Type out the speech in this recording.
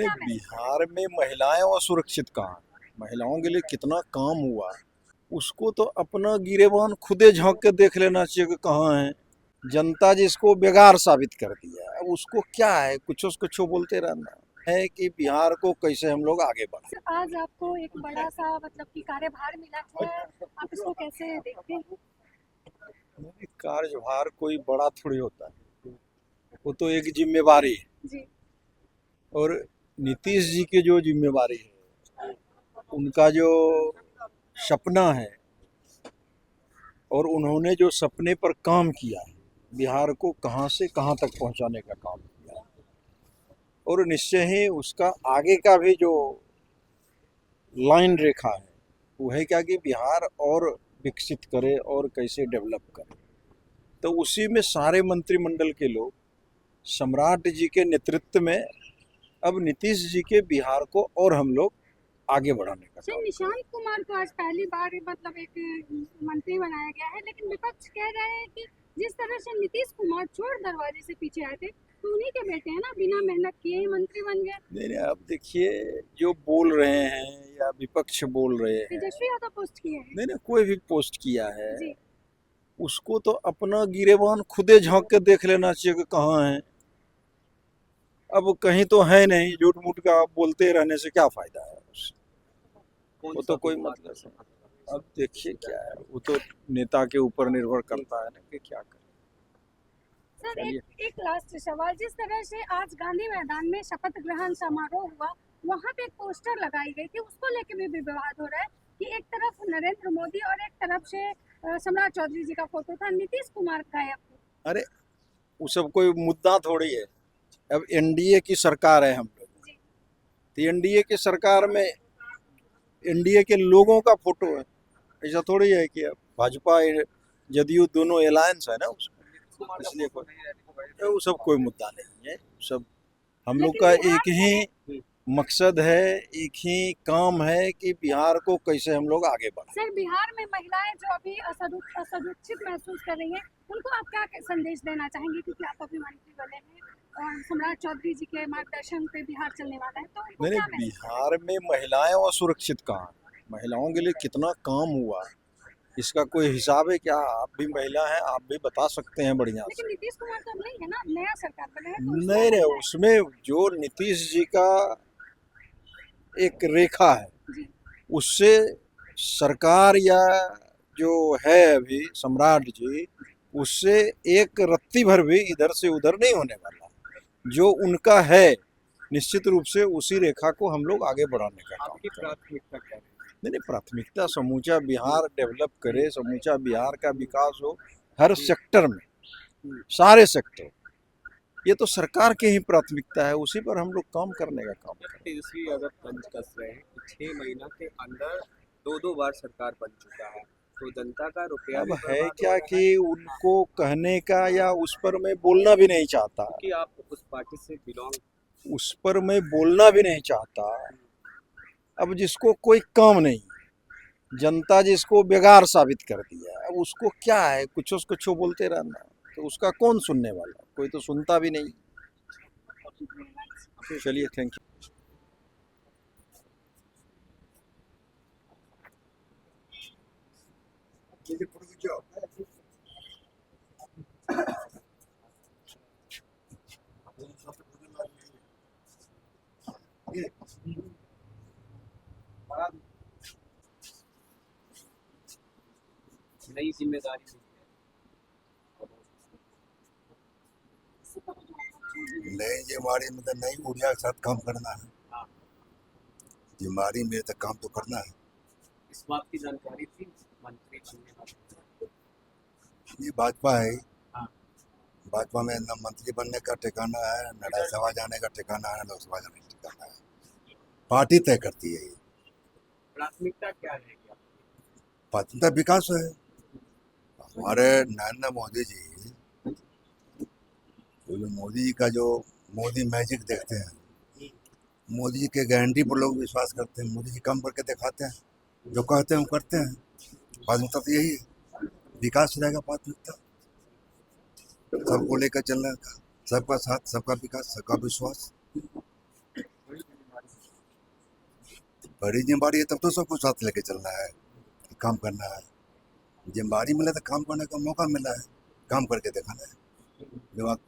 अरे बिहार में महिलाएं असुरक्षित कहाँ हैं? महिलाओं के लिए कितना काम हुआ है, उसको तो अपना गिरेबान खुदे झांक के देख लेना चाहिए कि कहाँ है। जनता जिसको बेगार साबित कर दिया है, अब उसको क्या है, कुछ बोलते रहना है कि बिहार को कैसे हम लोग आगे बढ़ाएं। सर, आज आपको एक बड़ा सा मतलब कि कार्यभार मिला है, आप इसको कैसे देखते हैं? नहीं, कार्यभार कोई बड़ा थोड़ी होता है, वो तो एक जिम्मेवारी है। जी। और नीतीश जी की जो जिम्मेवारी है, उनका जो सपना है और उन्होंने जो सपने पर काम किया है, बिहार को कहाँ से कहाँ तक पहुँचाने का काम किया है, और निश्चय ही उसका आगे का भी जो लाइन रेखा है वो है क्या कि बिहार और विकसित करे और कैसे डेवलप करे। तो उसी में सारे मंत्रिमंडल के लोग सम्राट जी के नेतृत्व में अब नीतीश जी के बिहार को और हम लोग आगे बढ़ाने का सर, काम करें। निशांत कुमार को आज पहली बार मतलब एक मंत्री बनाया गया है, लेकिन विपक्ष कह रहा है कि जिस तरह से नीतीश कुमार चोर दरवाजे से पीछे आए थे, तो उन्हीं के बेटे हैं ना, बिना मेहनत किए ही मंत्री बन गए। नहीं नहीं, अब देखिए, जो बोल रहे हैं या विपक्ष बोल रहे हैं, तेजस्वी यादव पोस्ट किए हैं। नहीं नहीं, कोई भी पोस्ट किया है, जी। उसको तो अपना गिरेबान खुदे झांक के देख लेना चाहिए कि कहाँ है। अब कहीं तो है नहीं, झूठ मूठ का बोलते रहने से क्या फायदा है उससे, वो तो कोई मतलब नहीं। अब देखिए क्या है, वो तो नेता के ऊपर निर्भर करता है ना कि क्या करे। सर, चलिए, एक लास्ट सवाल, जिस तरह से आज गांधी मैदान में शपथ ग्रहण समारोह हुआ, वहां पे एक पोस्टर लगाई गई थी, उसको लेके भी विवाद हो रहा है कि एक तरफ नरेंद्र मोदी और एक तरफ से सम्राट चौधरी जी का फोटो था, नीतीश कुमार का है। अरे वो सब कोई मुद्दा थोड़ी है। अब एनडीए की सरकार है हम लोग, जी। तो एनडीए की सरकार में एनडीए के लोगों का फोटो है। ऐसा थोड़ी है कि अब भाजपा जदयू दोनों अलायंस है ना उसमें, इसलिए कोई वो सब कोई मुद्दा नहीं है। सब हम लोग लेकिन का बिहार एक ही मकसद है, एक ही काम है कि बिहार को कैसे हम लोग आगे बढ़ाएं। सर, बिहार में महिलाएं जो अभी असुरक्षित महसूस कर रही हैं, उनको आप क्या संदेश देना चाहेंगे, क्योंकि आप अभी मंत्री बने हैं और सम्राट चौधरी जी के मार्गदर्शन पे बिहार चलने वाला है, तो उनको नहीं नहीं, क्या मैसेज? बिहार में महिलाएं असुरक्षित कहाँ हैं? महिलाओं के लिए कितना काम हुआ, इसका कोई हिसाब है क्या? आप भी महिला हैं, आप भी बता सकते हैं बढ़िया लेकिन से। नीतीश कुमार तो अब नहीं है ना, नया सरकार बना है, तो उसमें नहीं नहीं, महिला है। उसमें जो नीतीश जी का एक रेखा है, जी। उससे सरकार या जो है अभी सम्राट जी, उससे एक रत्ती भर भी इधर से उधर नहीं होने वाला। जो उनका है, निश्चित रूप से उसी रेखा को हम लोग आगे बढ़ाने का काम आपकी करें। प्राथमिकता क्या है? नहीं नहीं, प्राथमिकता समूचा बिहार डेवलप करे, समूचा बिहार का विकास हो हर सेक्टर में, सारे सेक्टर। ये तो सरकार की ही प्राथमिकता है, उसी पर हम लोग काम करने का काम करें। तेजस्वी यादव तंज कस रहे हैं कि 6 महीना के अंदर दो बार सरकार बन चुका है, तो जनता का रुपया अब भी है बर्बाद हो क्या रहा कि है। उनको कहने का या उस पर मैं बोलना भी नहीं चाहता, क्योंकि आप उस पार्टी से बिलोंग। उस पर मैं बोलना भी नहीं चाहता। अब जिसको कोई काम नहीं, जनता जिसको बेगार साबित कर दिया, अब उसको क्या है, कुछ बोलते रहना, तो उसका कौन सुनने वाला? कोई तो सुनता भी नहीं। चलिए, थैंक यू। नई जिम्मेदारी नई बीमारी में तो नई ऊर्जा के साथ काम करना है। बीमारी में तो काम तो करना है। इस बात की जानकारी थी मंत्री बनने वाले। ये भाजपा है, हाँ। भाजपा में न मंत्री बनने का ठिकाना है, न राज्यसभा जाने का ठिकाना है, न लोकसभा जाने का ठिकाना है। पार्टी तय करती है ये। प्राथमिकता क्या रहेगी आपकी? प्राथमिकता विकास है। हमारे नरेंद्र मोदी जी, जो मोदी जी का जो मोदी मैजिक देखते हैं, मोदी जी के गारंटी पर लोग विश्वास करते हैं। मोदी जी काम करके दिखाते हैं, जो कहते हैं वो करते हैं। प्राथमिकता तो यही है, विकास रहेगा प्राथमिकता। सबको लेकर चलने का, सबका साथ, सबका विकास, सबका विश्वास। बड़ी जिम्मेदारी है तब तो सबको साथ लेके चलना है, काम करना है। जिम्मेदारी मिला तो काम करने का मौका मिला है, काम करके दिखाना है। दिमाग